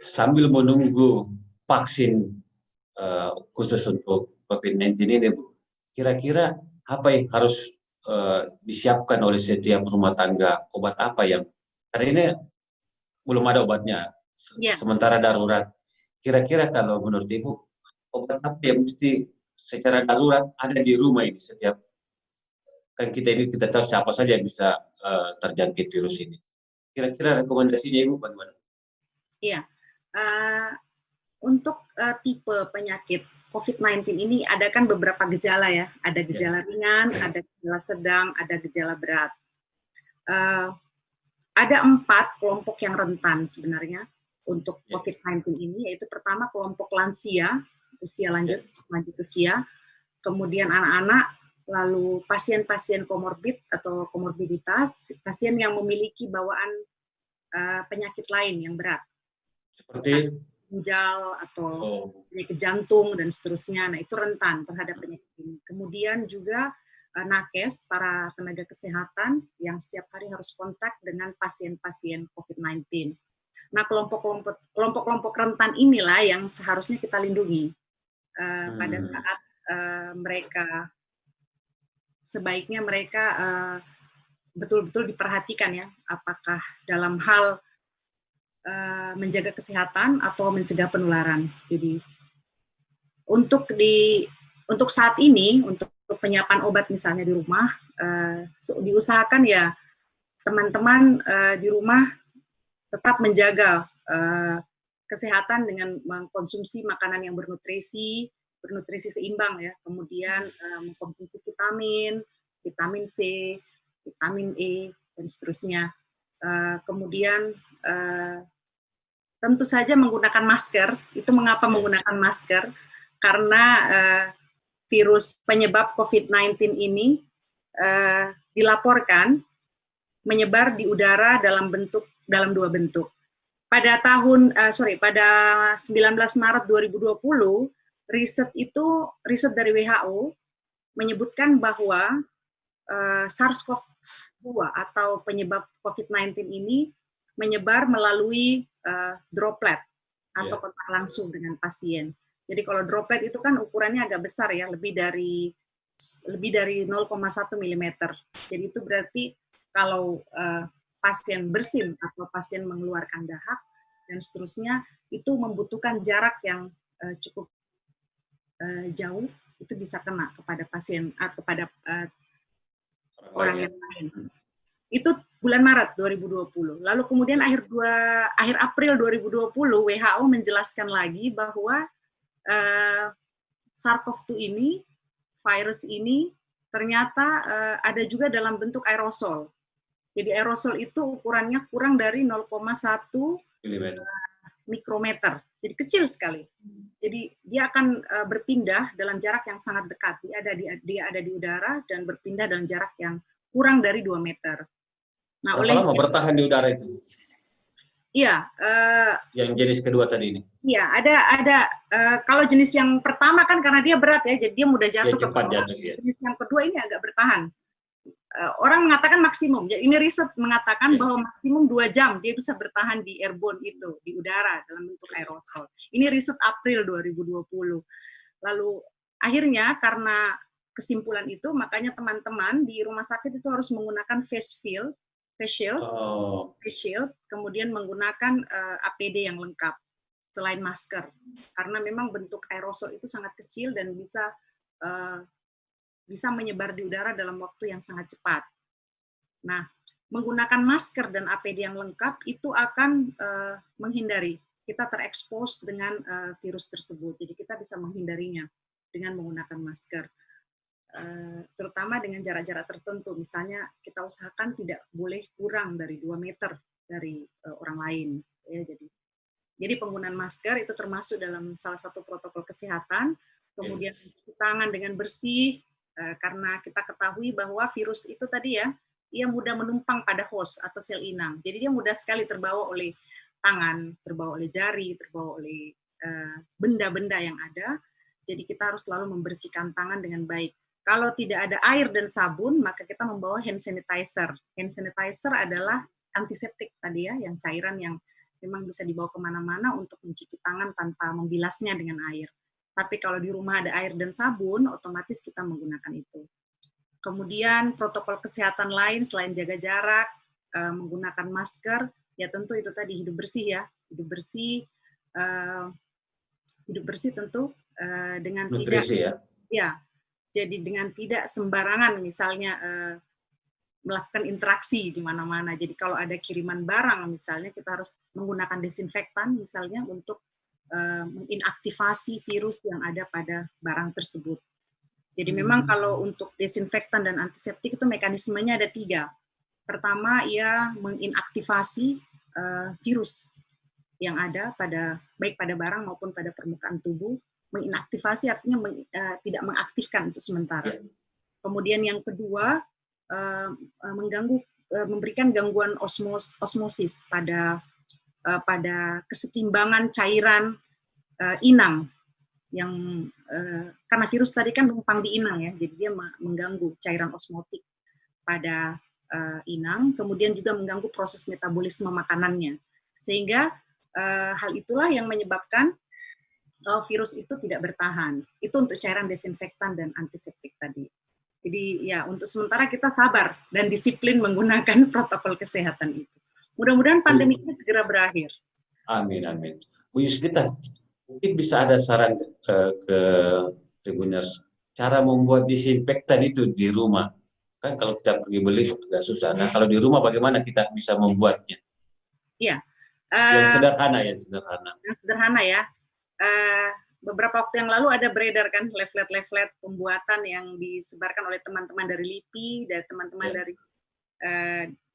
sambil menunggu vaksin khusus untuk COVID-19 ini, Bu, kira-kira apa yang harus disiapkan oleh setiap rumah tangga? Obat apa yang, karena ini belum ada obatnya, Ya. sementara darurat. Kira-kira kalau menurut Ibu, obat apa yang mesti secara darurat ada di rumah ini setiap, kan kita tahu siapa saja yang bisa terjangkit virus ini. Kira-kira rekomendasinya Ibu bagaimana? Iya, untuk tipe penyakit COVID-19 ini ada kan beberapa gejala ya, ada gejala ringan, ada gejala sedang, ada gejala berat. Ada 4 kelompok yang rentan sebenarnya untuk COVID-19 ini, yaitu pertama kelompok lansia, usia lanjut usia, kemudian anak-anak, lalu pasien-pasien komorbid atau komorbiditas, pasien yang memiliki bawaan penyakit lain yang berat, seperti ginjal atau penyakit jantung dan seterusnya. Nah, itu rentan terhadap penyakit ini. Kemudian juga nakes, para tenaga kesehatan yang setiap hari harus kontak dengan pasien-pasien COVID-19. Nah, kelompok-kelompok rentan inilah yang seharusnya kita lindungi pada saat mereka, sebaiknya mereka betul-betul diperhatikan ya, apakah dalam hal menjaga kesehatan atau mencegah penularan. Jadi untuk saat ini, untuk penyiapan obat misalnya di rumah, diusahakan ya teman-teman di rumah tetap menjaga kesehatan dengan mengkonsumsi makanan yang bernutrisi seimbang ya, kemudian mengkonsumsi vitamin C, vitamin E, dan seterusnya. Kemudian tentu saja menggunakan masker. Itu mengapa menggunakan masker? Karena virus penyebab COVID-19 ini dilaporkan menyebar di udara dalam 2 bentuk. Pada 19 Maret 2020, riset dari WHO menyebutkan bahwa SARS-CoV-2 atau penyebab COVID-19 ini menyebar melalui droplet atau kontak langsung dengan pasien. Jadi kalau droplet itu kan ukurannya agak besar ya, lebih dari 0,1 mm. Jadi itu berarti kalau pasien bersin atau pasien mengeluarkan dahak dan seterusnya, itu membutuhkan jarak yang cukup jauh, itu bisa kena kepada pasien atau kepada orang yang lain. Itu bulan Maret 2020. Lalu kemudian akhir April 2020 WHO menjelaskan lagi bahwa SARS-CoV-2 ini, virus ini ternyata ada juga dalam bentuk aerosol. Jadi aerosol itu ukurannya kurang dari 0,1 mikrometer. Jadi kecil sekali. Jadi dia akan berpindah dalam jarak yang sangat dekat. Dia ada di udara dan berpindah dalam jarak yang kurang dari 2 meter. Nah, berapa lama bertahan di udara itu? Iya. Yang jenis kedua tadi ini? Iya, ada. Kalau jenis yang pertama kan karena dia berat ya, jadi dia mudah jatuh ke bawah. Jenis yang kedua ini agak bertahan. Orang mengatakan maksimum. Jadi ini riset mengatakan bahwa maksimum 2 jam dia bisa bertahan di airborne itu, di udara dalam bentuk aerosol. Ini riset April 2020. Lalu akhirnya karena kesimpulan itu, makanya teman-teman di rumah sakit itu harus menggunakan face shield, kemudian menggunakan APD yang lengkap selain masker, karena memang bentuk aerosol itu sangat kecil dan bisa menyebar di udara dalam waktu yang sangat cepat. Nah, menggunakan masker dan APD yang lengkap itu akan menghindari kita terekspos dengan virus tersebut. Jadi kita bisa menghindarinya dengan menggunakan masker. Terutama dengan jarak-jarak tertentu. Misalnya kita usahakan tidak boleh kurang dari 2 meter dari orang lain. Ya, jadi penggunaan masker itu termasuk dalam salah satu protokol kesehatan. Kemudian cuci tangan dengan bersih, karena kita ketahui bahwa virus itu tadi ya, ia mudah menumpang pada host atau sel inang. Jadi dia mudah sekali terbawa oleh tangan, terbawa oleh jari, terbawa oleh benda-benda yang ada. Jadi kita harus selalu membersihkan tangan dengan baik. Kalau tidak ada air dan sabun, maka kita membawa hand sanitizer. Hand sanitizer adalah antiseptik tadi ya, yang cairan yang memang bisa dibawa kemana-mana untuk mencuci tangan tanpa membilasnya dengan air. Tapi kalau di rumah ada air dan sabun, otomatis kita menggunakan itu. Kemudian protokol kesehatan lain selain jaga jarak, menggunakan masker, ya tentu itu tadi hidup bersih ya, hidup bersih tentu dengan Nutrisi tidak, ya. ya, jadi dengan tidak sembarangan misalnya melakukan interaksi di mana-mana. Jadi kalau ada kiriman barang misalnya kita harus menggunakan desinfektan misalnya untuk menginaktivasi virus yang ada pada barang tersebut. Jadi memang kalau untuk desinfektan dan antiseptik itu mekanismenya ada 3. Pertama, ia menginaktivasi virus yang ada baik pada barang maupun pada permukaan tubuh. Menginaktivasi artinya tidak mengaktifkan untuk sementara. Kemudian yang kedua, memberikan gangguan osmosis pada kesetimbangan cairan inang yang karena virus tadi kan numpang di inang ya, jadi dia mengganggu cairan osmotik pada inang, kemudian juga mengganggu proses metabolisme makanannya, sehingga hal itulah yang menyebabkan virus itu tidak bertahan. Itu untuk cairan desinfektan dan antiseptik tadi. Jadi ya untuk sementara kita sabar dan disiplin menggunakan protokol kesehatan itu. Mudah-mudahan pandemi ini segera berakhir. Amin, amin. Bu Yusdita, mungkin bisa ada saran ke Tribuners, cara membuat disinfektan itu di rumah. Kan kalau kita pergi beli agak susah. Nah, kalau di rumah bagaimana kita bisa membuatnya? Iya. Yang sederhana ya, sederhana. Yang sederhana ya. Beberapa waktu yang lalu ada beredar kan leaflet pembuatan yang disebarkan oleh teman-teman dari LIPI, dari teman-teman dari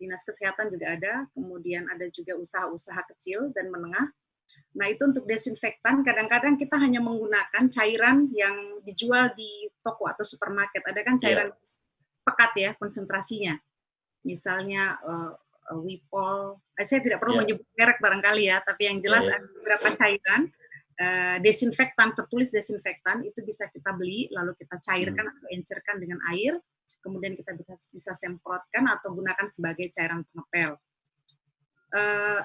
Dinas Kesehatan juga ada, kemudian ada juga usaha-usaha kecil dan menengah. Nah itu untuk desinfektan, kadang-kadang kita hanya menggunakan cairan yang dijual di toko atau supermarket. Ada kan cairan pekat ya konsentrasinya. Misalnya Wipol, saya tidak perlu menyebut merek barangkali ya, tapi yang jelas ada beberapa cairan desinfektan, tertulis desinfektan, itu bisa kita beli, lalu kita cairkan atau encerkan dengan air, kemudian kita bisa semprotkan atau gunakan sebagai cairan pengepel.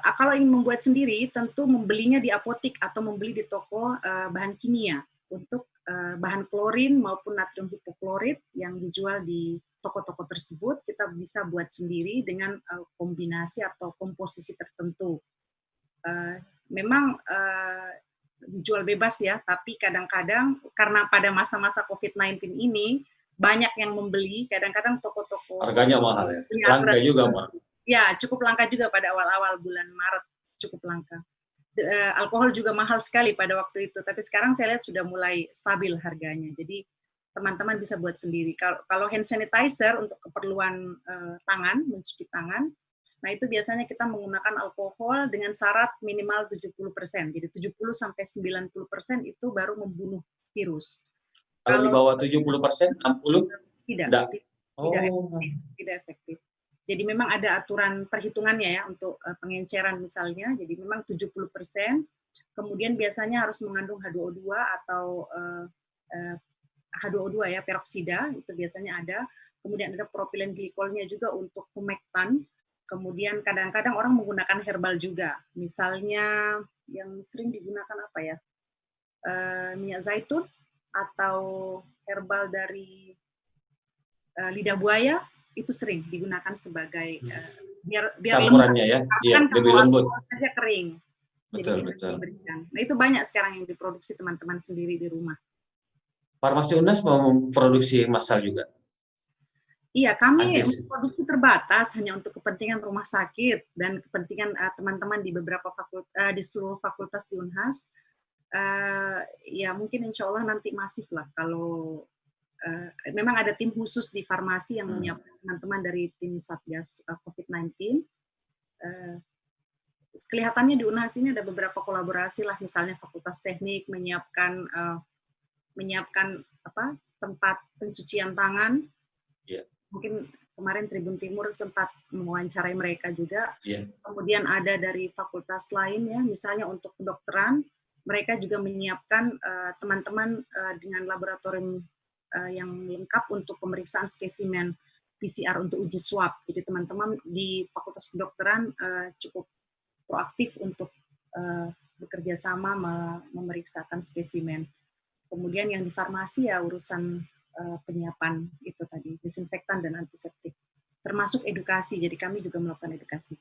Kalau ingin membuat sendiri, tentu membelinya di apotik atau membeli di toko bahan kimia untuk bahan klorin maupun natrium hipoklorit yang dijual di toko-toko tersebut, kita bisa buat sendiri dengan kombinasi atau komposisi tertentu. Memang dijual bebas ya, tapi kadang-kadang karena pada masa-masa COVID-19 ini banyak yang membeli, kadang-kadang toko-toko harganya mahal ya, langka juga mahal. Ya, cukup langka juga pada awal-awal bulan Maret, cukup langka. Alkohol juga mahal sekali pada waktu itu, tapi sekarang saya lihat sudah mulai stabil harganya. Jadi teman-teman bisa buat sendiri. Kalau hand sanitizer untuk keperluan tangan, mencuci tangan, nah itu biasanya kita menggunakan alkohol dengan syarat minimal 70%. Jadi 70-90% itu baru membunuh virus. Kalau di bawah 70%, 60%? Tidak efektif. Jadi memang ada aturan perhitungannya ya untuk pengenceran misalnya. Jadi memang 70%, kemudian biasanya harus mengandung H2O2 atau H2O2 ya, peroksida, itu biasanya ada. Kemudian ada propilen glikolnya juga untuk humektan. Kemudian kadang-kadang orang menggunakan herbal juga. Misalnya yang sering digunakan apa ya? Minyak zaitun atau herbal dari lidah buaya, itu sering digunakan sebagai biar campurannya lembut, ya, kan lebih lembut. Saja kering. Betul, jadi betul. Nah itu banyak sekarang yang diproduksi teman-teman sendiri di rumah. Farmasi UNAS mau memproduksi massal juga? Iya, kami produksi terbatas hanya untuk kepentingan rumah sakit dan kepentingan teman-teman di beberapa di seluruh fakultas di Unhas. Ya mungkin insya Allah nanti masif lah kalau memang ada tim khusus di farmasi yang menyiapkan teman-teman dari tim Satgas COVID-19. Kelihatannya di Unhas ini ada beberapa kolaborasi lah, misalnya Fakultas Teknik menyiapkan tempat pencucian tangan. Mungkin kemarin Tribun Timur sempat mewawancarai mereka juga. Kemudian ada dari fakultas lain ya, misalnya untuk kedokteran, mereka juga menyiapkan teman-teman dengan laboratorium yang lengkap untuk pemeriksaan spesimen PCR untuk uji swab. Jadi teman-teman di fakultas kedokteran cukup proaktif untuk bekerja sama memeriksakan spesimen. Kemudian yang di farmasi ya urusan penyiapan itu tadi, disinfektan dan antiseptik. Termasuk edukasi, jadi kami juga melakukan edukasi.